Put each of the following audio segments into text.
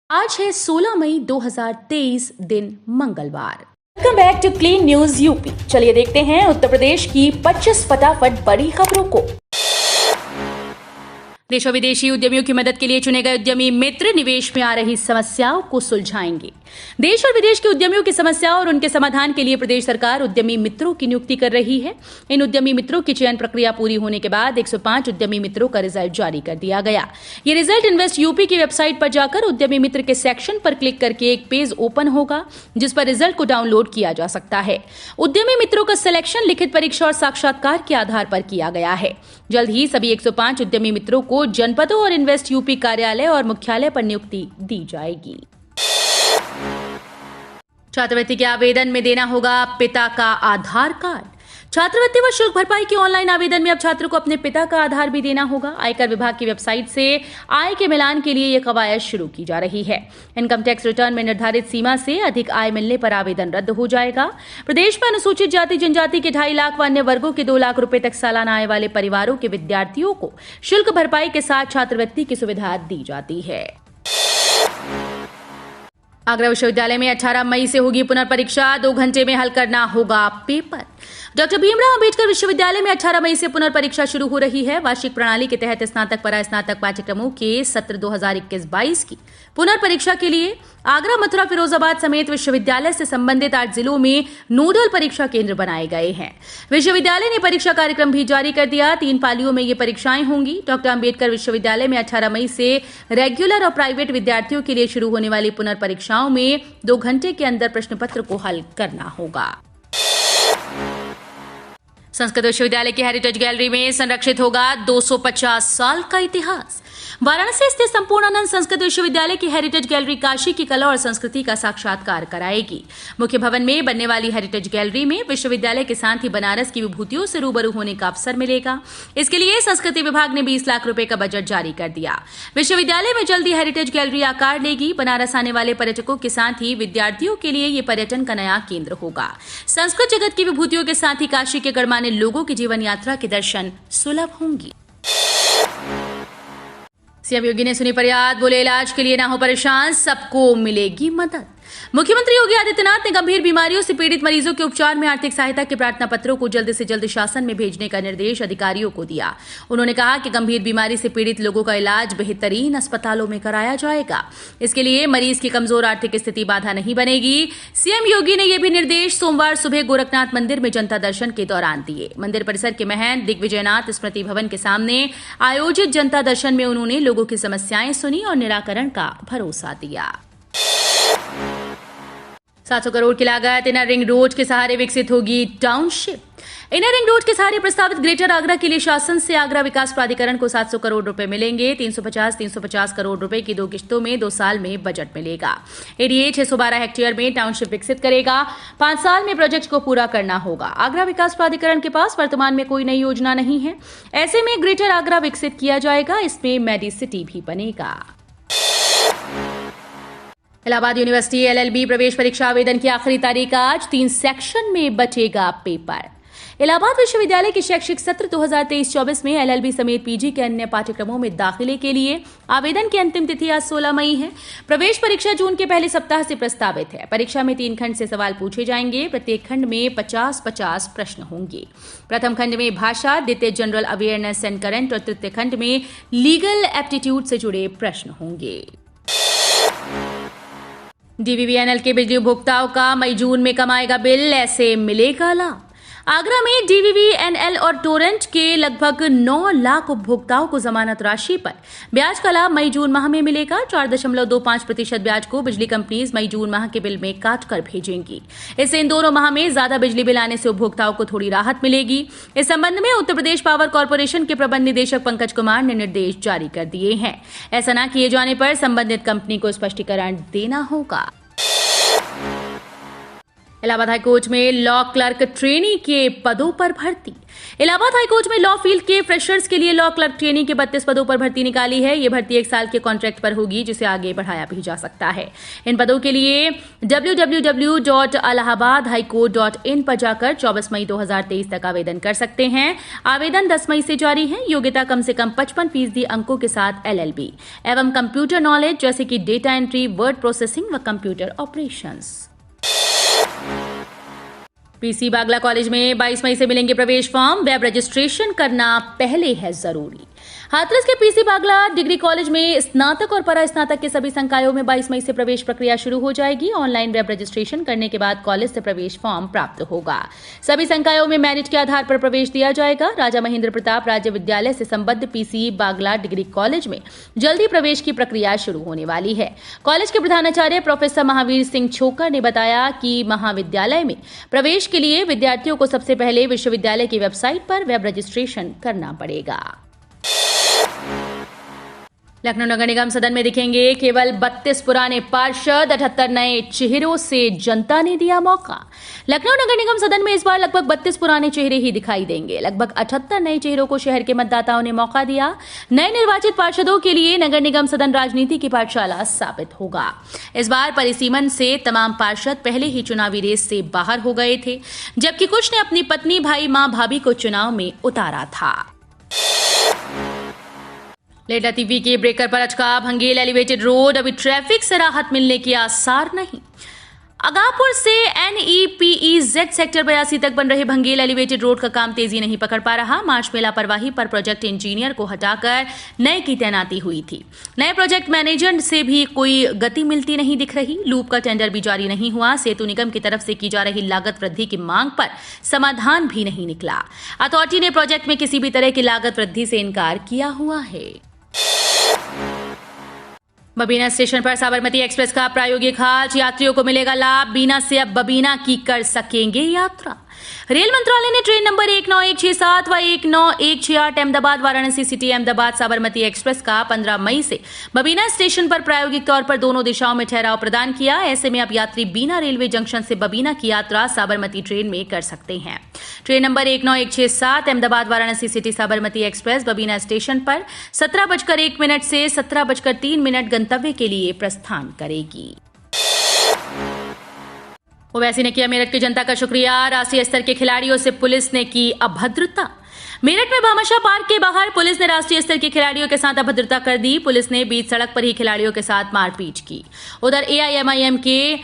आज है 16 मई 2023 दिन मंगलवार। Welcome back to clean news UP. चलिए देखते हैं उत्तर प्रदेश की 25 फटाफट बड़ी खबरों को। देश और विदेशी उद्यमियों की मदद के लिए चुने गए उद्यमी मित्र निवेश में आ रही समस्याओं को सुलझाएंगे। देश और विदेश के उद्यमियों की समस्याओं और उनके समाधान के लिए प्रदेश सरकार उद्यमी मित्रों की नियुक्ति कर रही है। इन उद्यमी मित्रों की चयन प्रक्रिया पूरी होने के बाद 105 उद्यमी मित्रों का रिजल्ट जारी कर दिया गया। ये रिजल्ट इन्वेस्ट यूपी की वेबसाइट पर जाकर उद्यमी मित्र के सेक्शन पर क्लिक करके एक पेज ओपन होगा, जिस पर रिजल्ट को डाउनलोड किया जा सकता है। उद्यमी मित्रों का सिलेक्शन लिखित परीक्षा और साक्षात्कार के आधार पर किया गया है। जल्द ही सभी 105 उद्यमी मित्रों को जनपदों और इन्वेस्ट यूपी कार्यालय और मुख्यालय पर नियुक्ति दी जाएगी। छात्रवृत्ति के आवेदन में देना होगा पिता का आधार कार्ड। छात्रवृत्ति व शुल्क भरपाई के ऑनलाइन आवेदन में अब छात्र को अपने पिता का आधार भी देना होगा। आयकर विभाग की वेबसाइट से आय के मिलान के लिए यह कवायद शुरू की जा रही है। इनकम टैक्स रिटर्न में निर्धारित सीमा से अधिक आय मिलने पर आवेदन रद्द हो जाएगा। प्रदेश में अनुसूचित जाति जनजाति के 2.5 लाख व अन्य वर्गों के 2 लाख रुपए तक सालाना आय वाले परिवारों के विद्यार्थियों को शुल्क भरपाई के साथ छात्रवृत्ति की सुविधा दी जाती है। आगरा विश्वविद्यालय में 18 मई से होगी पुनर्परीक्षा। 2 घंटे में हल करना होगा पेपर। डॉक्टर भीमराव अंबेडकर विश्वविद्यालय में 18 मई से पुनर्परीक्षा शुरू हो रही है। वार्षिक प्रणाली के तहत स्नातक परास्नातक पाठ्यक्रमों के सत्र 2021-22 की पुनर्परीक्षा के लिए आगरा, मथुरा, फिरोजाबाद समेत विश्वविद्यालय से संबंधित 8 जिलों में नोडल परीक्षा केंद्र बनाए गए हैं। विश्वविद्यालय ने परीक्षा कार्यक्रम भी जारी कर दिया। 3 पालियों में ये परीक्षाएं होंगी। डॉक्टर अंबेडकर विश्वविद्यालय में 18 मई से रेगुलर और प्राइवेट विद्यार्थियों के लिए शुरू होने वाली पुनर्परीक्षाओं में 2 घंटे के अंदर प्रश्न पत्र को हल करना होगा। संस्कृत विश्वविद्यालय की हेरिटेज गैलरी में संरक्षित होगा 250 साल का इतिहास। वाराणसी स्थित संपूर्णानंद संस्कृत विश्वविद्यालय की हेरिटेज गैलरी काशी की कला और संस्कृति का साक्षात्कार कराएगी। मुख्य भवन में बनने वाली हेरिटेज गैलरी में विश्वविद्यालय के साथ ही बनारस की विभूतियों से रूबरू होने का अवसर मिलेगा। इसके लिए संस्कृति विभाग ने 20 लाख रुपए का बजट जारी कर दिया। विश्वविद्यालय में जल्दी हेरिटेज गैलरी आकार लेगी। बनारस आने वाले पर्यटकों के साथ ही विद्यार्थियों के लिए ये पर्यटन का नया केंद्र होगा। संस्कृत जगत की विभूतियों के साथ ही काशी के गणमान्य लोगों की जीवन यात्रा के दर्शन सुलभ होंगी। सीएम योगी ने सुनी फरियाद, बोले इलाज के लिए ना हो परेशान, सबको मिलेगी मदद। मुख्यमंत्री योगी आदित्यनाथ ने गंभीर बीमारियों से पीड़ित मरीजों के उपचार में आर्थिक सहायता के प्रार्थना पत्रों को जल्द से जल्द शासन में भेजने का निर्देश अधिकारियों को दिया। उन्होंने कहा कि गंभीर बीमारी से पीड़ित लोगों का इलाज बेहतरीन अस्पतालों में कराया जाएगा। इसके लिए मरीज की कमजोर आर्थिक स्थिति बाधा नहीं बनेगी। सीएम योगी ने यह भी निर्देश सोमवार सुबह गोरखनाथ मंदिर में जनता दर्शन के दौरान दिए। मंदिर परिसर के महंत दिग्विजयनाथ स्मृति भवन के सामने आयोजित जनता दर्शन में उन्होंने लोगों की समस्याएं सुनी और निराकरण का भरोसा दिया। 700 करोड़ की लागत इनर रिंग रोड के सहारे विकसित होगी टाउनशिप। इनर रिंग रोड के सहारे प्रस्तावित ग्रेटर आगरा के लिए शासन से आगरा विकास प्राधिकरण को 700 करोड़ रुपए मिलेंगे। 350 करोड़ रुपए की 2 किश्तों में 2 साल में बजट मिलेगा। एडीए 612 हेक्टेयर में टाउनशिप विकसित करेगा। 5 साल में प्रोजेक्ट को पूरा करना होगा। आगरा विकास प्राधिकरण के पास वर्तमान में कोई नई योजना नहीं है। ऐसे में ग्रेटर आगरा विकसित किया जाएगा। इसमें मेडिसिटी भी बनेगा। इलाहाबाद यूनिवर्सिटी एलएलबी प्रवेश परीक्षा आवेदन की आखिरी तारीख आज। 3 सेक्शन में बचेगा पेपर। इलाहाबाद विश्वविद्यालय के शैक्षिक सत्र 2023-24 में एलएलबी समेत पीजी के अन्य पाठ्यक्रमों में दाखिले के लिए आवेदन की अंतिम तिथि आज 16 मई है। प्रवेश परीक्षा जून के पहले सप्ताह से प्रस्तावित है। परीक्षा में 3 खंड से सवाल पूछे जाएंगे। प्रत्येक खंड में 50-50 प्रश्न होंगे। प्रथम खंड में भाषा, द्वितीय जनरल अवेयरनेस एंड करंट और तृतीय खंड में लीगल एप्टीट्यूड से जुड़े प्रश्न होंगे। डीवीवीएनएल के बिजली उपभोक्ताओं का मई जून में कम आएगा बिल, ऐसे मिलेगा लाभ। आगरा में डीवीवीएनएल और टोरेंट के लगभग 9 लाख उपभोक्ताओं को जमानत राशि पर ब्याज का लाभ मई जून माह में मिलेगा। 4.25% ब्याज को बिजली कंपनीज मई जून माह के बिल में काट कर भेजेंगी। इससे इन दोनों माह में ज्यादा बिजली बिल आने से उपभोक्ताओं को थोड़ी राहत मिलेगी। इस संबंध में उत्तर प्रदेश पावर कॉर्पोरेशन के प्रबंध निदेशक पंकज कुमार ने निर्देश जारी कर दिए हैं। ऐसा न किए जाने पर संबंधित कंपनी को स्पष्टीकरण देना होगा। इलाहाबाद हाईकोर्ट में लॉ क्लर्क ट्रेनी के पदों पर भर्ती। इलाहाबाद हाईकोर्ट में लॉ फील्ड के फ्रेशर्स के लिए लॉ क्लर्क ट्रेनी के 32 पदों पर भर्ती निकाली है। ये भर्ती 1 साल के कॉन्ट्रैक्ट पर होगी, जिसे आगे बढ़ाया भी जा सकता है। इन पदों के लिए www.allahabadhighcourt.in पर जाकर 24 मई 2023 तक आवेदन कर सकते हैं। आवेदन 10 मई से जारी है। योग्यता कम से कम 55% अंकों के साथ LLB एवं कंप्यूटर नॉलेज जैसे कि डेटा एंट्री, वर्ड प्रोसेसिंग व कंप्यूटर ऑपरेशंस। पीसी बागला कॉलेज में 22 मई से मिलेंगे प्रवेश फॉर्म। वेब रजिस्ट्रेशन करना पहले है जरूरी। हाथरस के पीसी बागला डिग्री कॉलेज में स्नातक और परास्नातक के सभी संकायों में 22 मई से प्रवेश प्रक्रिया शुरू हो जाएगी। ऑनलाइन वेब रजिस्ट्रेशन करने के बाद कॉलेज से प्रवेश फॉर्म प्राप्त होगा। सभी संकायों में मेरिट के आधार पर प्रवेश दिया जाएगा। राजा महेंद्र प्रताप राज्य विद्यालय से संबद्ध पीसी बागला डिग्री कॉलेज में जल्दी प्रवेश की प्रक्रिया शुरू होने वाली है। कॉलेज के प्रधानाचार्य प्रोफेसर महावीर सिंह छोकर ने बताया कि महाविद्यालय में प्रवेश के लिए विद्यार्थियों को सबसे पहले विश्वविद्यालय की वेबसाइट पर वेब रजिस्ट्रेशन करना पड़ेगा। लखनऊ नगर निगम सदन में दिखेंगे केवल 32 पुराने पार्षद, 78 नए चेहरों से जनता ने दिया मौका। लखनऊ नगर निगम सदन में इस बार लगभग 32 पुराने चेहरे ही दिखाई देंगे। लगभग 78 नए चेहरों को शहर के मतदाताओं ने मौका दिया। नए निर्वाचित पार्षदों के लिए नगर निगम सदन राजनीति की पाठशाला साबित होगा। इस बार परिसीमन से तमाम पार्षद पहले ही चुनावी रेस से बाहर हो गए थे, जबकि कुछ ने अपनी पत्नी, भाई, मां, भाभी को चुनाव में उतारा था। लेटा टीवी के ब्रेकर पर अचका भंगेल एलिवेटेड रोड, अभी ट्रैफिक से राहत मिलने के आसार नहीं। अगापुर से NEPEZ सेक्टर 82 तक बन रहे भंगेल एलिवेटेड रोड का काम तेजी नहीं पकड़ पा रहा। मार्च में लापरवाही पर प्रोजेक्ट इंजीनियर को हटाकर नए की तैनाती हुई थी। नए प्रोजेक्ट मैनेजर से भी कोई गति मिलती नहीं दिख रही। लूप का टेंडर भी जारी नहीं हुआ। सेतु निगम की तरफ से की जा रही लागत वृद्धि की मांग पर समाधान भी नहीं निकला। अथॉरिटी ने प्रोजेक्ट में किसी भी तरह की लागत वृद्धि से इनकार किया हुआ है। बबीना स्टेशन पर साबरमती एक्सप्रेस का प्रायोगिक हाल, यात्रियों को मिलेगा लाभ। बीना से अब बबीना की कर सकेंगे यात्रा। रेल मंत्रालय ने ट्रेन नंबर 19167 व 19168 अहमदाबाद वाराणसी सिटी अहमदाबाद साबरमती एक्सप्रेस का 15 मई से बबीना स्टेशन पर प्रायोगिक तौर पर दोनों दिशाओं में ठहराव प्रदान किया। ऐसे में अब यात्री बीना रेलवे जंक्शन से बबीना की यात्रा साबरमती ट्रेन में कर सकते हैं। Train number 19167 Ahmedabad Varanasi city Sabarmati express Babina station पर 17:01 से 17:03 गंतव्य के लिए प्रस्थान करेगी। ओवैसी ने किया मेरठ की जनता का शुक्रिया। राष्ट्रीय स्तर के खिलाड़ियों से पुलिस ने की अभद्रता। मेरठ में भामाशाह पार्क के बाहर पुलिस ने राष्ट्रीय स्तर के खिलाड़ियों के साथ अभद्रता कर दी। पुलिस ने बीच सड़क पर ही खिलाड़ियों के साथ मारपीट की। उधर AIMIM के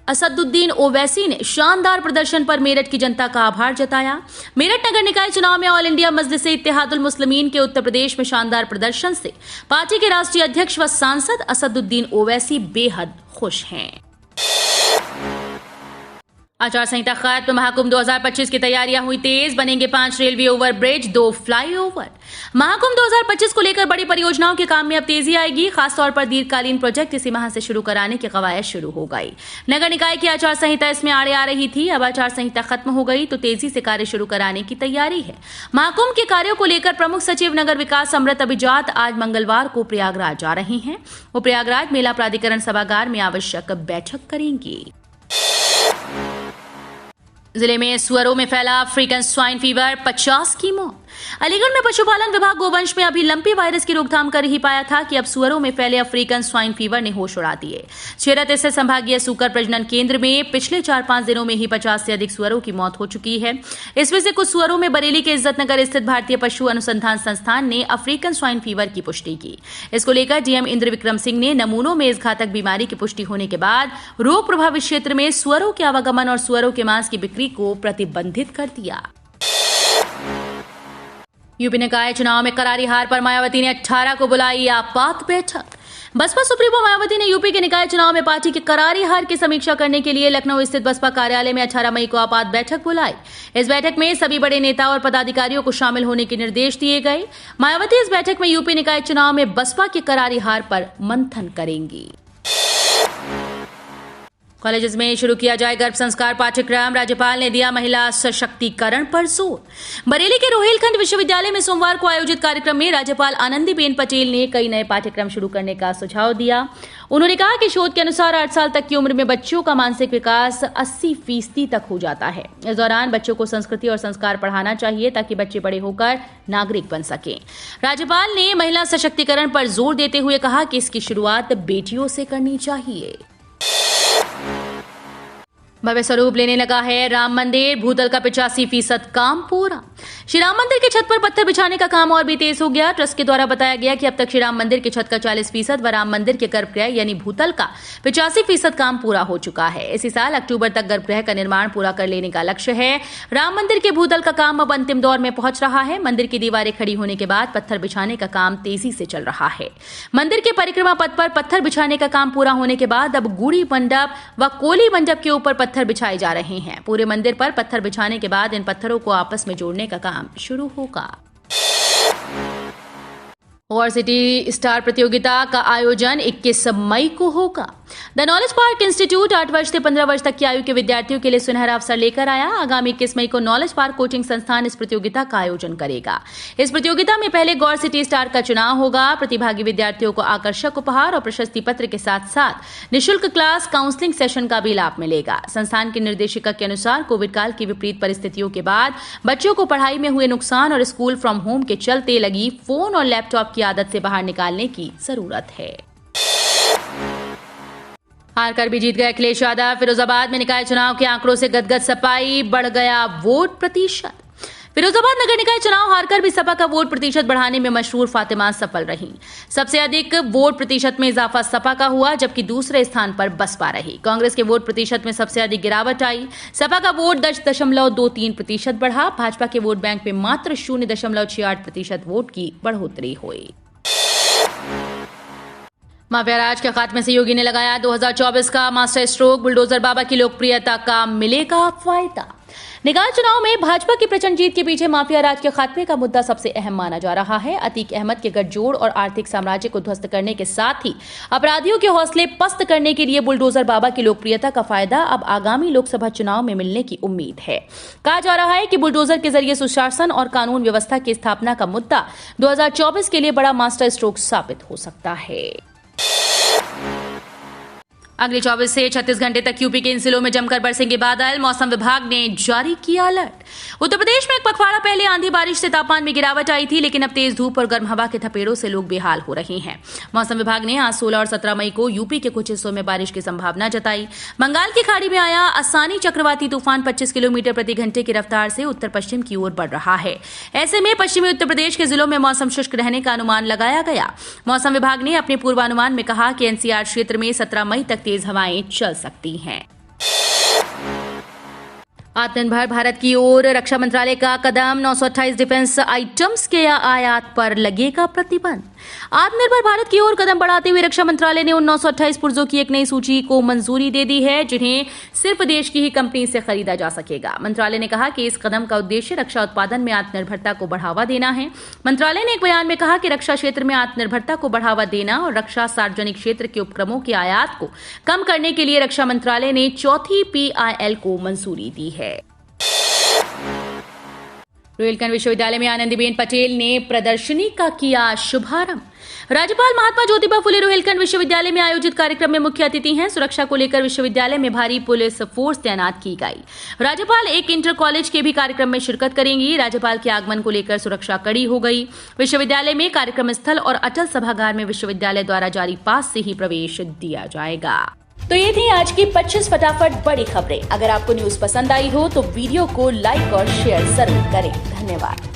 असदुद्दीन ओवैसी ने शानदार प्रदर्शन पर मेरठ की जनता का आभार जताया। मेरठ नगर निकाय चुनाव में ऑल इंडिया मजलिस इत्तेहादुल मुस्लिमीन के उत्तर प्रदेश में शानदार प्रदर्शन से पार्टी के राष्ट्रीय अध्यक्ष व सांसद असदुद्दीन ओवैसी बेहद खुश हैं। आचार संहिता खत्म, महाकुंभ 2025 की तैयारियां हुई तेज। बनेंगे 5 रेलवे ओवरब्रिज, 2 फ्लाईओवर। महाकुंभ 2025 को लेकर बड़ी परियोजनाओं के काम में अब तेजी आएगी। खासतौर पर दीर्घकालीन प्रोजेक्ट इसी माह से शुरू कराने की कवायद शुरू हो गई। नगर निकाय की आचार संहिता इसमें आड़े आ रही थी। अब आचार संहिता खत्म हो गई तो तेजी से कार्य शुरू कराने की तैयारी है। महाकुंभ के कार्यों को लेकर प्रमुख सचिव नगर विकास अमृत अभिजात आज मंगलवार को प्रयागराज जा रहे हैं। वो प्रयागराज मेला प्राधिकरण सभागार में आवश्यक बैठक करेंगे। जिले में सुअरों में फैला अफ्रीकन स्वाइन फीवर, 50 की मौत। अलीगढ़ में पशुपालन विभाग गोवंश में अभी लंपी वायरस की रोकथाम कर ही पाया था कि अब सुअरों में फैले अफ्रीकन स्वाइन फीवर ने होश उड़ा दिए। छेरत स्थित संभागीय सूकर प्रजनन केंद्र में पिछले 4-5 दिनों में ही 50 से अधिक सुअरों की मौत हो चुकी है। इसमें से कुछ सुअरों में बरेली के इज्जतनगर स्थित भारतीय पशु अनुसंधान संस्थान ने अफ्रीकन स्वाइन फीवर की पुष्टि की। इसको लेकर DM इंद्र विक्रम सिंह ने नमूनों में इस घातक बीमारी की पुष्टि होने के बाद रोग प्रभावित क्षेत्र में सुअरों के आवागमन और सुअरों के मांस की बिक्री को प्रतिबंधित कर दिया। यूपी निकाय चुनाव में करारी हार पर मायावती ने 18 को बुलाई आपात बैठक। बसपा सुप्रीमो मायावती ने यूपी के निकाय चुनाव में पार्टी की करारी हार की समीक्षा करने के लिए लखनऊ स्थित बसपा कार्यालय में 18 मई को आपात बैठक बुलाई। इस बैठक में सभी बड़े नेता और पदाधिकारियों को शामिल होने के निर्देश दिए गए। मायावती इस बैठक में यूपी निकाय चुनाव में बसपा की करारी हार पर मंथन करेंगी। कॉलेजेस में शुरू किया जाए गर्भ संस्कार पाठ्यक्रम। राज्यपाल ने दिया महिला सशक्तिकरण पर जोर। बरेली के रोहिलखंड विश्वविद्यालय में सोमवार को आयोजित कार्यक्रम में राज्यपाल आनंदीबेन पटेल ने कई नए पाठ्यक्रम शुरू करने का सुझाव दिया। उन्होंने कहा कि शोध के अनुसार 8 साल तक की उम्र में बच्चों का मानसिक विकास 80% तक हो जाता है। इस दौरान बच्चों को संस्कृति और संस्कार पढ़ाना चाहिए ताकि बच्चे बड़े होकर नागरिक बन सकें। राज्यपाल ने महिला सशक्तिकरण पर जोर देते हुए कहा कि इसकी शुरुआत बेटियों से करनी चाहिए। भव्य स्वरूप लेने लगा है राम मंदिर। भूतल का 85% काम पूरा। श्री राम मंदिर की छत पर पत्थर बिछाने का काम और भी तेज हो गया। ट्रस्ट के द्वारा बताया गया कि अब तक श्री राम मंदिर की छत का 40% व राम मंदिर के गर्भगृह यानी भूतल का 85% काम पूरा हो चुका है। इसी साल अक्टूबर तक गर्भगृह का निर्माण पूरा कर लेने का लक्ष्य है। राम मंदिर के भूतल का काम अब अंतिम दौर में पहुंच रहा है। मंदिर की दीवारें खड़ी होने के बाद पत्थर बिछाने का काम तेजी से चल रहा है। मंदिर के परिक्रमा पथ पर पत्थर बिछाने का काम पूरा होने के बाद अब गुड़ी मंडप व कोली मंडप के ऊपर पत्थर बिछाए जा रहे हैं। पूरे मंदिर पर पत्थर बिछाने के बाद इन पत्थरों को आपस में जोड़ने का काम शुरू होगा। और सिटी स्टार प्रतियोगिता का आयोजन 21 मई को होगा। द नॉलेज पार्क इंस्टीट्यूट 8 वर्ष से 15 वर्ष तक की आयु के विद्यार्थियों के लिए सुनहरा अवसर लेकर आया। आगामी 21 मई को नॉलेज पार्क कोचिंग संस्थान इस प्रतियोगिता का आयोजन करेगा। इस प्रतियोगिता में पहले गौर सिटी स्टार का चुनाव होगा। प्रतिभागी विद्यार्थियों को आकर्षक उपहार और प्रशस्ति पत्र के साथ साथ निःशुल्क क्लास काउंसलिंग सेशन का भी लाभ मिलेगा। संस्थान की निर्देशिका के अनुसार कोविड काल की विपरीत परिस्थितियों के बाद बच्चों को पढ़ाई में हुए नुकसान और स्कूल फ्रॉम होम के चलते लगी फोन और लैपटॉप की आदत से बाहर निकालने की जरूरत है। हारकर भी जीत गए अखिलेश यादव। फिरोजाबाद में निकाय चुनाव के आंकड़ों से गदगद सपाई, बढ़ गया वोट प्रतिशत। फिरोजाबाद नगर निकाय चुनाव हारकर भी सपा का वोट प्रतिशत बढ़ाने में मशहूर फातिमा सफल रही। सबसे अधिक वोट प्रतिशत में इजाफा सपा का हुआ, जबकि दूसरे स्थान पर बसपा रही। कांग्रेस के वोट प्रतिशत में सबसे अधिक गिरावट आई। सपा का वोट 10.23% बढ़ा। भाजपा के वोट बैंक में मात्र 0.68% वोट की बढ़ोतरी हुई। माफिया राज के खात्मे से योगी ने लगाया 2024 का मास्टर स्ट्रोक। बुलडोजर बाबा की लोकप्रियता का मिलेगा फायदा। निकाय चुनाव में भाजपा की प्रचंड जीत के पीछे माफिया राज के खात्मे का मुद्दा सबसे अहम माना जा रहा है। अतीक अहमद के गठजोड़ और आर्थिक साम्राज्य को ध्वस्त करने के साथ ही अपराधियों के हौसले पस्त करने के लिए बुलडोजर बाबा की लोकप्रियता का फायदा अब आगामी लोकसभा चुनाव में मिलने की उम्मीद है। कहा जा रहा है कि बुलडोजर के जरिए सुशासन और कानून व्यवस्था की स्थापना का मुद्दा 2024 के लिए बड़ा मास्टर स्ट्रोक साबित हो सकता है। अगले 24 से 36 घंटे तक यूपी के इन जिलों में जमकर बरसेंगे बादल। मौसम विभाग ने जारी किया अलर्ट। उत्तर प्रदेश में एक पखवाड़ा पहले आंधी बारिश से तापमान में गिरावट आई थी, लेकिन अब तेज धूप और गर्म हवा के थपेड़ों से लोग बेहाल हो रहे हैं। मौसम विभाग ने आज 16 और 17 मई को यूपी के कुछ हिस्सों में बारिश की संभावना जताई। बंगाल की खाड़ी में आया आसानी चक्रवाती तूफान 25 किलोमीटर प्रति घंटे की रफ्तार से उत्तर पश्चिम की ओर बढ़ रहा है। ऐसे में पश्चिमी उत्तर प्रदेश के जिलों में मौसम शुष्क रहने का अनुमान लगाया गया। मौसम विभाग ने अपने पूर्वानुमान में कहा कि एनसीआर क्षेत्र में 17 मई तक तेज हवाएं चल सकती हैं। आत्मनिर्भर भारत की ओर रक्षा मंत्रालय का कदम। 928 डिफेंस आइटम्स के आयात पर लगेगा प्रतिबंध। आत्मनिर्भर भारत की ओर कदम बढ़ाते हुए रक्षा मंत्रालय ने उन 928 पुर्जों की एक नई सूची को मंजूरी दे दी है जिन्हें सिर्फ देश की ही कंपनी से खरीदा जा सकेगा। मंत्रालय ने कहा कि इस कदम का उद्देश्य रक्षा उत्पादन में आत्मनिर्भरता को बढ़ावा देना है। मंत्रालय ने एक बयान में कहा कि रक्षा क्षेत्र में आत्मनिर्भरता को बढ़ावा देना और रक्षा सार्वजनिक क्षेत्र के उपक्रमों के आयात को कम करने के लिए रक्षा मंत्रालय ने चौथी PIL को मंजूरी दी है। रोहिलखंड विश्वविद्यालय में आनंदीबेन पटेल ने प्रदर्शनी का किया शुभारंभ। राज्यपाल महात्मा ज्योतिबा फुले रोहिलखंड विश्वविद्यालय में आयोजित कार्यक्रम में मुख्य अतिथि हैं। सुरक्षा को लेकर विश्वविद्यालय में भारी पुलिस फोर्स तैनात की गई। राज्यपाल एक इंटर कॉलेज के भी कार्यक्रम में शिरकत करेंगी। राज्यपाल के आगमन को लेकर सुरक्षा कड़ी हो गई। विश्वविद्यालय में कार्यक्रम स्थल और अटल सभागार में विश्वविद्यालय द्वारा जारी पास से ही प्रवेश दिया जाएगा। तो ये थी आज की 25 फटाफट बड़ी खबरें। अगर आपको न्यूज पसंद आई हो तो वीडियो को लाइक और शेयर जरूर करें। धन्यवाद।